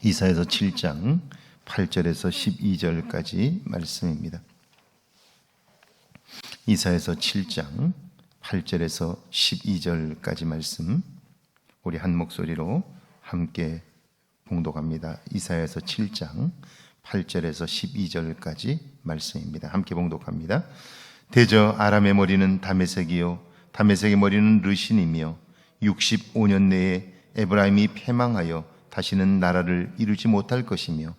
이사야서 7장 8절에서 12절까지 말씀입니다. 이사야서 7장 8절에서 12절까지 말씀, 우리 한 목소리로 함께 봉독합니다. 이사야서 7장 8절에서 12절까지 말씀입니다. 함께 봉독합니다. 대저 아람의 머리는 다메섹이요 다메섹의 머리는 르신이며 65년 내에 에브라임이 패망하여 다시는 나라를 이루지 못할 것이며,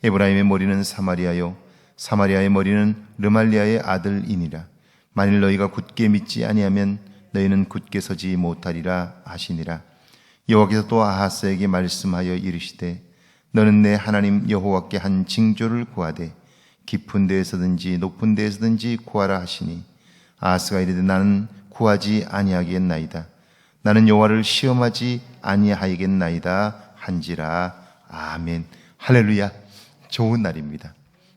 에브라임의 머리는 사마리아요 사마리아의 머리는 르말리아의 아들이니라. 만일 너희가 굳게 믿지 아니하면 너희는 굳게 서지 못하리라 하시니라. 여호와께서 또 아하스에게 말씀하여 이르시되, 너는 내 하나님 여호와께 한 징조를 구하되 깊은 데에서든지 높은 데에서든지 구하라 하시니, 아하스가 이르되 나는 구하지 아니하겠나이다. 나는 여호와를 시험하지 아니하겠나이다 한지라. 아멘. 할렐루야. 좋은 날입니다.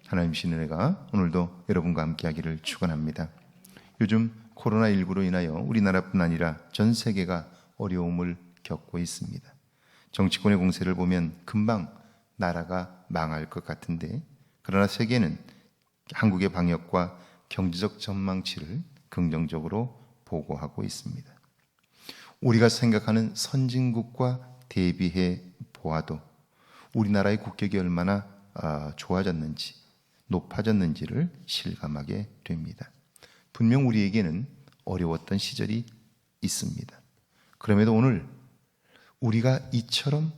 하나님 신 은혜가 오늘도 여러분과 함께 하기를 축원합니다. 요즘 코로나19로 인하여 우리나라뿐 아니라 전 세계가 어려움을 겪고 있습니다. 정치권의 공세를 보면 금방 나라가 망할 것 같은데, 그러나 세계는 한국의 방역과 경제적 전망치를 긍정적으로 보고하고 있습니다. 우리가 생각하는 선진국과 대비해 보아도 우리나라의 국격이 얼마나 좋아졌는지, 높아졌는지를 실감하게 됩니다. 분명 우리에게는 어려웠던 시절이 있습니다. 그럼에도 오늘 우리가 이처럼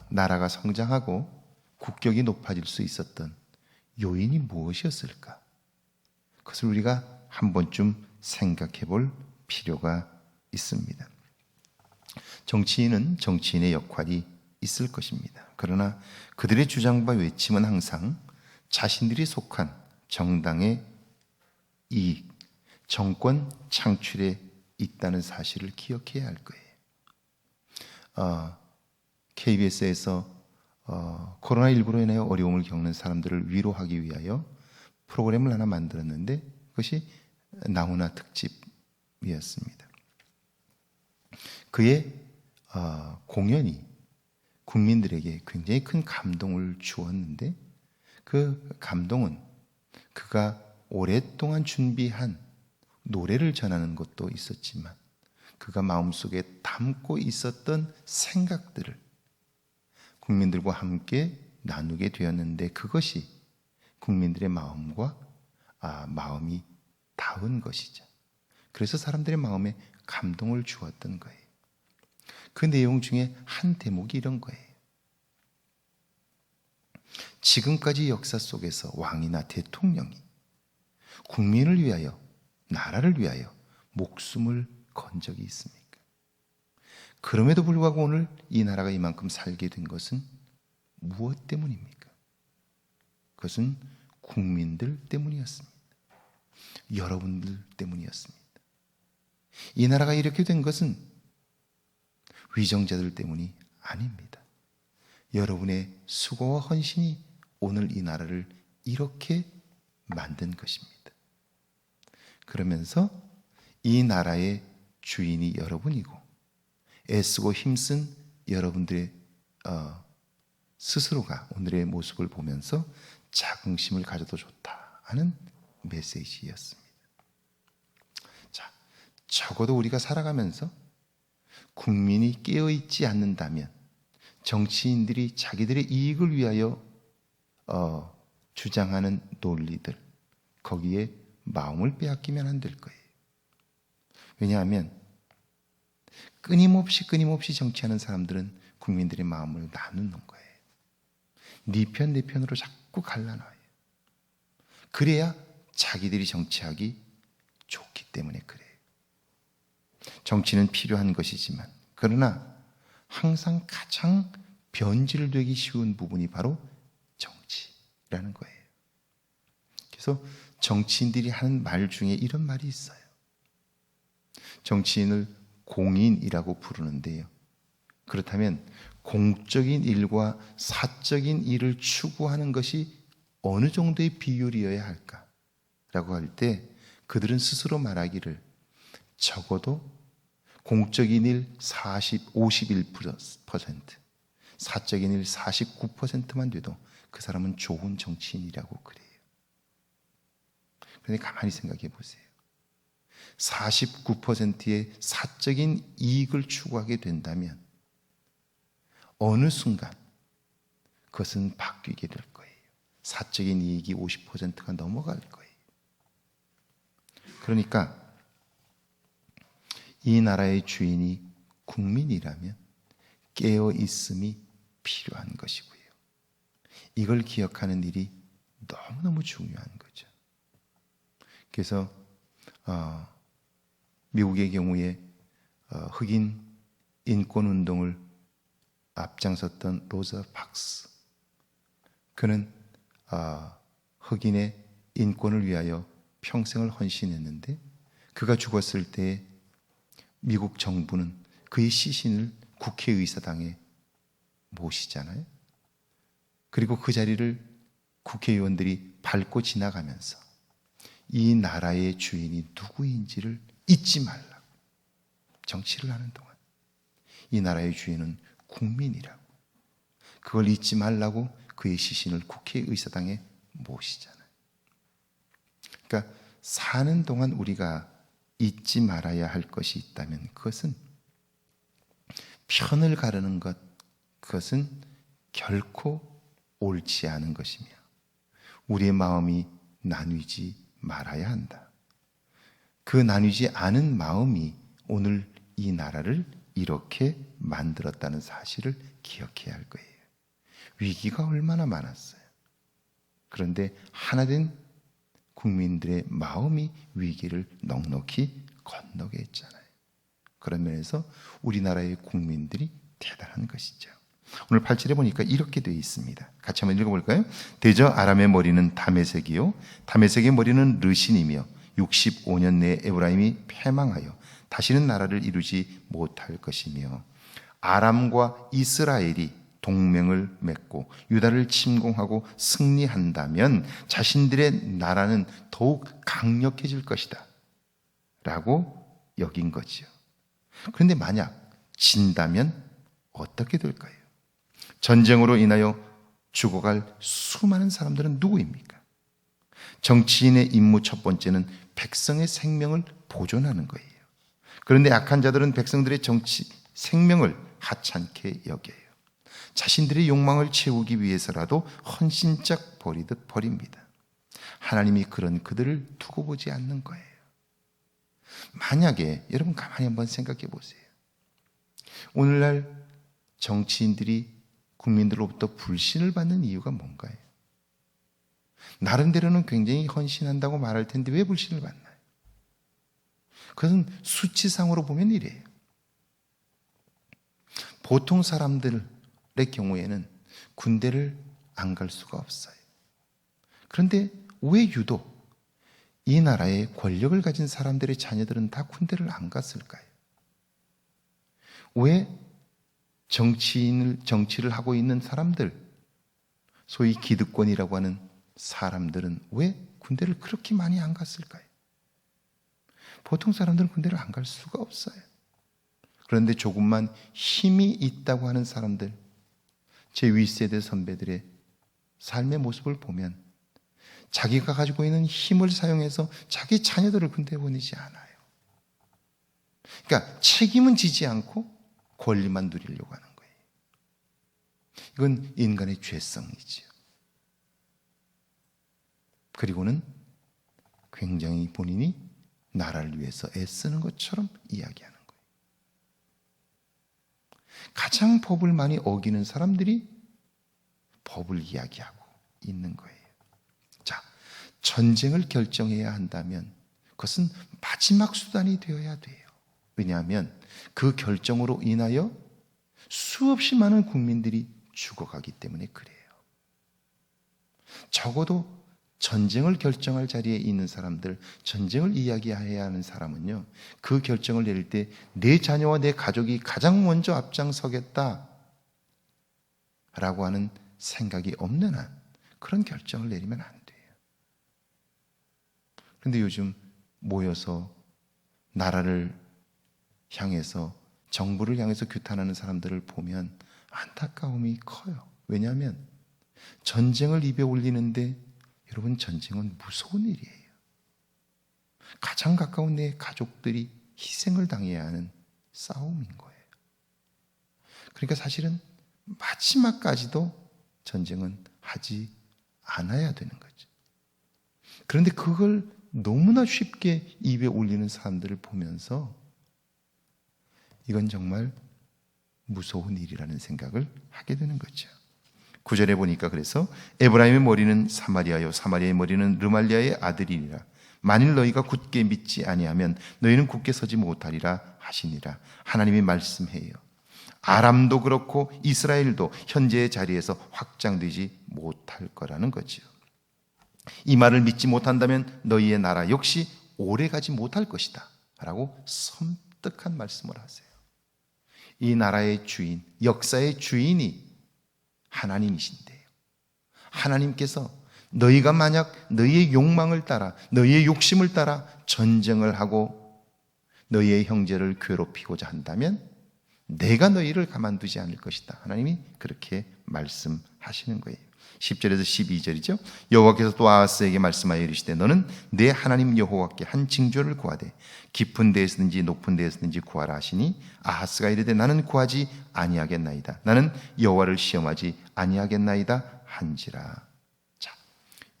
나라가 성장하고 국격이 높아질 수 있었던 요인이 무엇이었을까? 그것을 우리가 한 번쯤 생각해 볼 필요가 있습니다. 정치인은 정치인의 역할이 있을 것입니다. 그러나 그들의 주장과 외침은 항상 자신들이 속한 정당의 이익, 정권 창출에 있다는 사실을 기억해야 할 거예요. KBS에서 코로나19로 인하여 어려움을 겪는 사람들을 위로하기 위하여 프로그램을 하나 만들었는데, 그것이 나훈아 특집이었습니다. 그의 공연이 국민들에게 굉장히 큰 감동을 주었는데, 그 감동은 그가 오랫동안 준비한 노래를 전하는 것도 있었지만, 그가 마음속에 담고 있었던 생각들을 국민들과 함께 나누게 되었는데, 그것이 국민들의 마음과 마음이 닿은 것이죠. 그래서 사람들의 마음에 감동을 주었던 거예요. 그 내용 중에 한 대목이 이런 거예요. 지금까지 역사 속에서 왕이나 대통령이 국민을 위하여, 나라를 위하여 목숨을 건 적이 있습니까? 그럼에도 불구하고 오늘 이 나라가 이만큼 살게 된 것은 무엇 때문입니까? 그것은 국민들 때문이었습니다. 여러분들 때문이었습니다. 이 나라가 이렇게 된 것은 위정자들 때문이 아닙니다. 여러분의 수고와 헌신이 오늘 이 나라를 이렇게 만든 것입니다. 그러면서 이 나라의 주인이 여러분이고, 애쓰고 힘쓴 여러분들의 스스로가 오늘의 모습을 보면서 자긍심을 가져도 좋다 하는 메시지였습니다. 자, 적어도 우리가 살아가면서 국민이 깨어있지 않는다면, 정치인들이 자기들의 이익을 위하여 주장하는 논리들, 거기에 마음을 빼앗기면 안 될 거예요. 왜냐하면 끊임없이 정치하는 사람들은 국민들의 마음을 나누는 거예요. 네 편, 내 편으로 자꾸 갈라놔요. 그래야 자기들이 정치하기 좋기 때문에 그래요. 정치는 필요한 것이지만, 그러나 항상 가장 변질되기 쉬운 부분이 바로 정치라는 거예요. 그래서 정치인들이 하는 말 중에 이런 말이 있어요. 정치인을 공인이라고 부르는데요, 그렇다면 공적인 일과 사적인 일을 추구하는 것이 어느 정도의 비율이어야 할까라고 할 때, 그들은 스스로 말하기를 적어도 공적인 일 51%, 사적인 일 49%만 돼도 그 사람은 좋은 정치인이라고 그래요. 그런데 가만히 생각해 보세요. 49%의 사적인 이익을 추구하게 된다면 어느 순간 그것은 바뀌게 될 거예요. 사적인 이익이 50%가 넘어갈 거예요. 그러니까 이 나라의 주인이 국민이라면 깨어 있음이 필요한 것이고요. 이걸 기억하는 일이 너무너무 중요한 거죠. 그래서 미국의 경우에 흑인 인권운동을 앞장섰던 로자 박스, 그는 흑인의 인권을 위하여 평생을 헌신했는데 그가 죽었을 때 미국 정부는 그의 시신을 국회의사당에 모시잖아요. 그리고 그 자리를 국회의원들이 밟고 지나가면서 이 나라의 주인이 누구인지를 잊지 말라고, 정치를 하는 동안 이 나라의 주인은 국민이라고, 그걸 잊지 말라고 그의 시신을 국회의사당에 모시잖아요. 그러니까 사는 동안 우리가 잊지 말아야 할 것이 있다면 그것은 편을 가르는 것, 그것은 결코 옳지 않은 것이며 우리의 마음이 나뉘지 말아야 한다. 그 나뉘지 않은 마음이 오늘 이 나라를 이렇게 만들었다는 사실을 기억해야 할 거예요. 위기가 얼마나 많았어요. 그런데 하나된 국민들의 마음이 위기를 넉넉히 건너게 했잖아요. 그런 면에서 우리나라의 국민들이 대단한 것이죠. 오늘 8절에 보니까 이렇게 되어 있습니다. 같이 한번 읽어볼까요? 대저 아람의 머리는 다메섹이요 다메섹의 머리는 르신이며 65년 내에 에브라임이 패망하여 다시는 나라를 이루지 못할 것이며 아람과 이스라엘이 동맹을 맺고 유다를 침공하고 승리한다면 자신들의 나라는 더욱 강력해질 것이다 라고 여긴 거지요. 그런데 만약 진다면 어떻게 될까요? 전쟁으로 인하여 죽어갈 수많은 사람들은 누구입니까? 정치인의 임무 첫 번째는 백성의 생명을 보존하는 거예요. 그런데 악한 자들은 백성들의 생명을 하찮게 여겨요. 자신들의 욕망을 채우기 위해서라도 헌신짝 버리듯 버립니다. 하나님이 그런 그들을 두고 보지 않는 거예요. 만약에 여러분 가만히 한번 생각해 보세요. 오늘날 정치인들이 국민들로부터 불신을 받는 이유가 뭔가요? 나름대로는 굉장히 헌신한다고 말할 텐데 왜 불신을 받나요? 그것은 수치상으로 보면 이래요. 보통 사람들의 경우에는 군대를 안 갈 수가 없어요. 그런데 왜 유독 이 나라에 권력을 가진 사람들의 자녀들은 다 군대를 안 갔을까요? 왜 정치를 하고 있는 사람들, 소위 기득권이라고 하는 사람들은 왜 군대를 그렇게 많이 안 갔을까요? 보통 사람들은 군대를 안 갈 수가 없어요. 그런데 조금만 힘이 있다고 하는 사람들, 제 윗세대 선배들의 삶의 모습을 보면 자기가 가지고 있는 힘을 사용해서 자기 자녀들을 군대에 보내지 않아요. 그러니까 책임은 지지 않고 권리만 누리려고 하는 거예요. 이건 인간의 죄성이지요. 그리고는 굉장히 본인이 나라를 위해서 애쓰는 것처럼 이야기하는 거예요. 가장 법을 많이 어기는 사람들이 법을 이야기하고 있는 거예요. 자, 전쟁을 결정해야 한다면 그것은 마지막 수단이 되어야 돼요. 왜냐하면 그 결정으로 인하여 수없이 많은 국민들이 죽어가기 때문에 그래요. 적어도 전쟁을 결정할 자리에 있는 사람들, 전쟁을 이야기해야 하는 사람은요, 그 결정을 내릴 때 내 자녀와 내 가족이 가장 먼저 앞장서겠다 라고 하는 생각이 없는 한 그런 결정을 내리면 안 돼요. 그런데 요즘 모여서 나라를 향해서, 정부를 향해서 규탄하는 사람들을 보면 안타까움이 커요. 왜냐하면 전쟁을 입에 올리는데 여러분, 전쟁은 무서운 일이에요. 가장 가까운 내 가족들이 희생을 당해야 하는 싸움인 거예요. 그러니까 사실은 마지막까지도 전쟁은 하지 않아야 되는 거죠. 그런데 그걸 너무나 쉽게 입에 올리는 사람들을 보면서 이건 정말 무서운 일이라는 생각을 하게 되는 거죠. 9절에 보니까 그래서 에브라임의 머리는 사마리아요 사마리아의 머리는 르말리아의 아들이니라. 만일 너희가 굳게 믿지 아니하면 너희는 굳게 서지 못하리라 하시니라. 하나님이 말씀해요. 아람도 그렇고 이스라엘도 현재의 자리에서 확장되지 못할 거라는 거죠. 이 말을 믿지 못한다면 너희의 나라 역시 오래가지 못할 것이다 라고 섬뜩한 말씀을 하세요. 이 나라의 주인, 역사의 주인이 하나님이신데요. 하나님께서 너희가 만약 너희의 욕망을 따라, 너희의 욕심을 따라 전쟁을 하고 너희의 형제를 괴롭히고자 한다면 내가 너희를 가만두지 않을 것이다. 하나님이 그렇게 말씀하시는 거예요. 10절에서 12절이죠. 여호와께서 또 아하스에게 말씀하여 이르시되 너는 내 하나님 여호와께 한 징조를 구하되 깊은 데에서든지 높은 데에서든지 구하라 하시니 아하스가 이르되 나는 구하지 아니하겠나이다. 나는 여호와를 시험하지 아니하겠나이다 한지라. 자,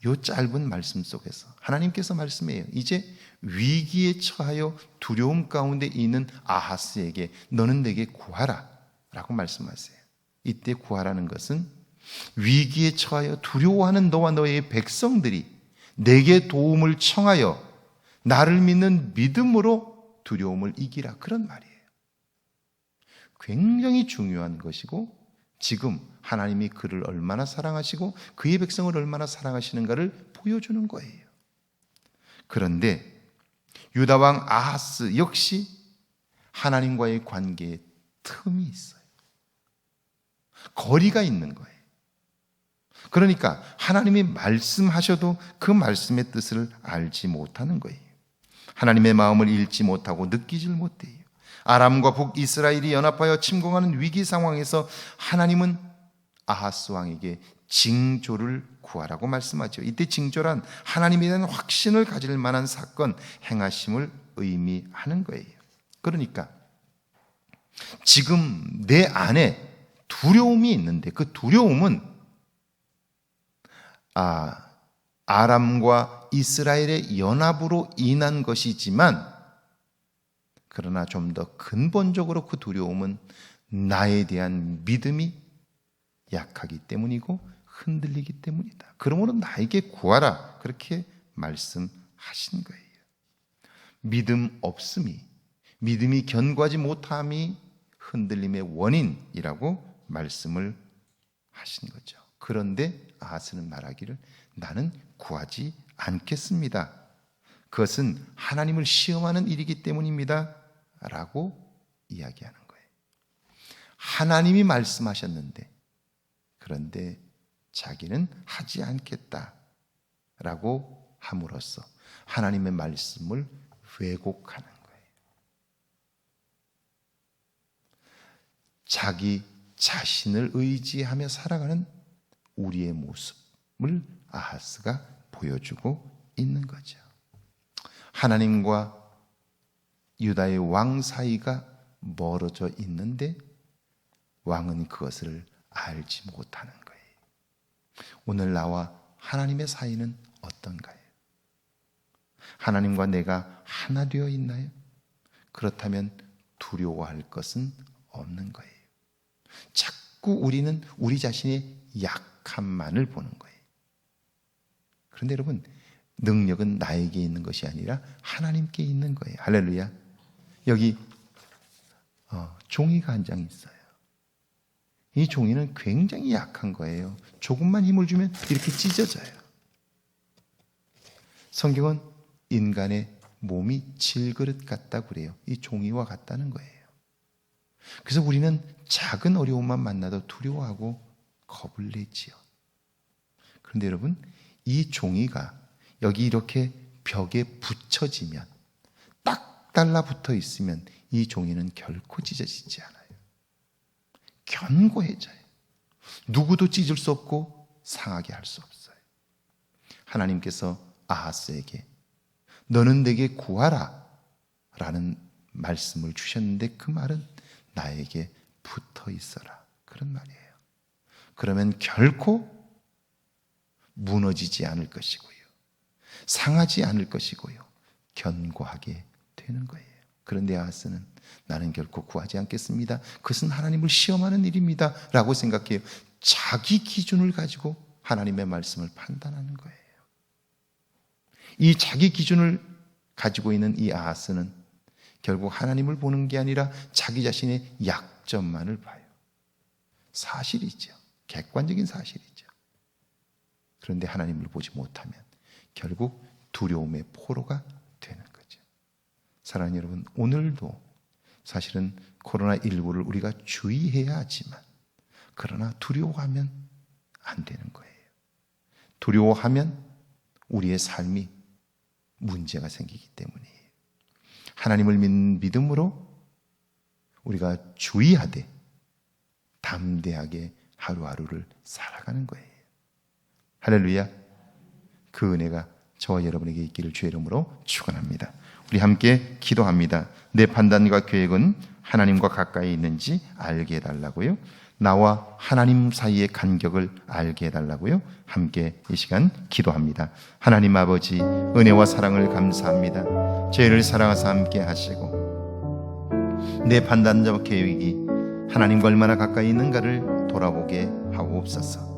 요 짧은 말씀 속에서 하나님께서 말씀해요. 이제 위기에 처하여 두려움 가운데 있는 아하스에게 너는 내게 구하라 라고 말씀하세요. 이때 구하라는 것은 위기에 처하여 두려워하는 너와 너의 백성들이 내게 도움을 청하여 나를 믿는 믿음으로 두려움을 이기라, 그런 말이에요. 굉장히 중요한 것이고 지금 하나님이 그를 얼마나 사랑하시고 그의 백성을 얼마나 사랑하시는가를 보여주는 거예요. 그런데 유다왕 아하스 역시 하나님과의 관계에 틈이 있어요. 거리가 있는 거예요. 그러니까 하나님이 말씀하셔도 그 말씀의 뜻을 알지 못하는 거예요. 하나님의 마음을 읽지 못하고 느끼질 못해요. 아람과 북이스라엘이 연합하여 침공하는 위기 상황에서 하나님은 아하스 왕에게 징조를 구하라고 말씀하죠. 이때 징조란 하나님에 대한 확신을 가질 만한 사건, 행하심을 의미하는 거예요. 그러니까 지금 내 안에 두려움이 있는데 그 두려움은 아람과 이스라엘의 연합으로 인한 것이지만 그러나 좀 더 근본적으로 그 두려움은 나에 대한 믿음이 약하기 때문이고 흔들리기 때문이다. 그러므로 나에게 구하라, 그렇게 말씀하신 거예요. 믿음 없음이, 믿음이 견고하지 못함이 흔들림의 원인이라고 말씀을 하신 거죠. 그런데 아하스는 말하기를 나는 구하지 않겠습니다. 그것은 하나님을 시험하는 일이기 때문입니다 라고 이야기하는 거예요. 하나님이 말씀하셨는데 그런데 자기는 하지 않겠다라고 함으로써 하나님의 말씀을 왜곡하는 거예요. 자기 자신을 의지하며 살아가는 우리의 모습을 아하스가 보여주고 있는 거죠. 하나님과 유다의 왕 사이가 멀어져 있는데 왕은 그것을 알지 못하는 거예요. 오늘 나와 하나님의 사이는 어떤가요? 하나님과 내가 하나 되어 있나요? 그렇다면 두려워할 것은 없는 거예요. 자꾸 우리는 우리 자신의 약함만을 보는 거예요. 그런데 여러분, 능력은 나에게 있는 것이 아니라 하나님께 있는 거예요. 할렐루야. 여기 종이가 한 장 있어요. 이 종이는 굉장히 약한 거예요. 조금만 힘을 주면 이렇게 찢어져요. 성경은 인간의 몸이 질그릇 같다고 그래요. 이 종이와 같다는 거예요. 그래서 우리는 작은 어려움만 만나도 두려워하고 겁을 내지요. 그런데 여러분, 이 종이가 여기 이렇게 벽에 붙여지면, 딱 달라붙어 있으면 이 종이는 결코 찢어지지 않아요. 견고해져요. 누구도 찢을 수 없고 상하게 할 수 없어요. 하나님께서 아하스에게 너는 내게 구하라 라는 말씀을 주셨는데 그 말은 나에게 붙어 있어라 그런 말이에요. 그러면 결코 무너지지 않을 것이고요, 상하지 않을 것이고요, 견고하게 되는 거예요. 그런데 아하스는 나는 결코 구하지 않겠습니다, 그것은 하나님을 시험하는 일입니다 라고 생각해요. 자기 기준을 가지고 하나님의 말씀을 판단하는 거예요. 이 자기 기준을 가지고 있는 이 아하스는 결국 하나님을 보는 게 아니라 자기 자신의 약점만을 봐요. 사실이죠. 객관적인 사실이죠. 그런데 하나님을 보지 못하면 결국 두려움의 포로가 되는 거죠. 사랑하는 여러분, 오늘도 사실은 코로나19를 우리가 주의해야 하지만 그러나 두려워하면 안 되는 거예요. 두려워하면 우리의 삶이 문제가 생기기 때문이에요. 하나님을 믿는 믿음으로 우리가 주의하되 담대하게 하루하루를 살아가는 거예요. 할렐루야. 그 은혜가 저와 여러분에게 있기를 주의 이름으로 축원합니다. 우리 함께 기도합니다. 내 판단과 계획은 하나님과 가까이 있는지 알게 해달라고요. 나와 하나님 사이의 간격을 알게 해달라고요. 함께 이 시간 기도합니다. 하나님 아버지, 은혜와 사랑을 감사합니다. 저희를 사랑하사 함께 하시고 내 판단과 계획이 하나님과 얼마나 가까이 있는가를 돌아보게 하옵소서.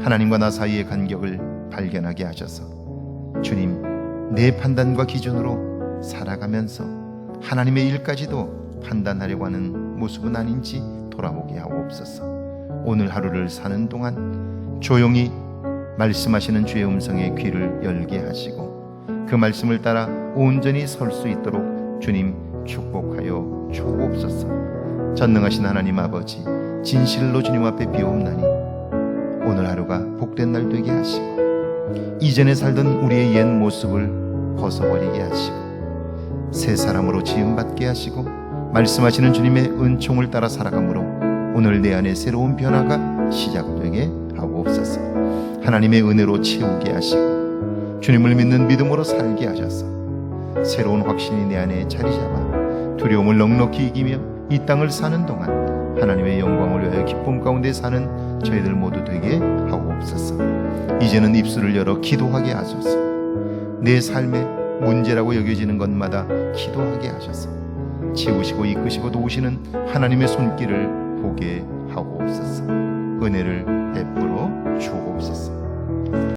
하나님과 나 사이의 간격을 발견하게 하셔서 주님, 내 판단과 기준으로 살아가면서 하나님의 일까지도 판단하려고 하는 모습은 아닌지 돌아보게 하옵소서. 오늘 하루를 사는 동안 조용히 말씀하시는 주의 음성에 귀를 열게 하시고 그 말씀을 따라 온전히 설 수 있도록 주님 축복하여 주옵소서. 전능하신 하나님 아버지, 진실로 주님 앞에 비옵나니 오늘 하루가 복된 날 되게 하시고 이전에 살던 우리의 옛 모습을 벗어버리게 하시고 새 사람으로 지음받게 하시고 말씀하시는 주님의 은총을 따라 살아가므로 오늘 내 안에 새로운 변화가 시작되게 하옵소서. 하나님의 은혜로 채우게 하시고 주님을 믿는 믿음으로 살게 하셔서 새로운 확신이 내 안에 자리 잡아 두려움을 넉넉히 이기며 이 땅을 사는 동안 하나님의 영광을 위하여 기쁨 가운데 사는 저희들 모두 되게 하옵소서. 이제는 입술을 열어 기도하게 하소서. 내 삶의 문제라고 여겨지는 것마다 기도하게 하셔서 채우시고 이끄시고 도우시는 하나님의 손길을 보게 하옵소서. 은혜를 베풀어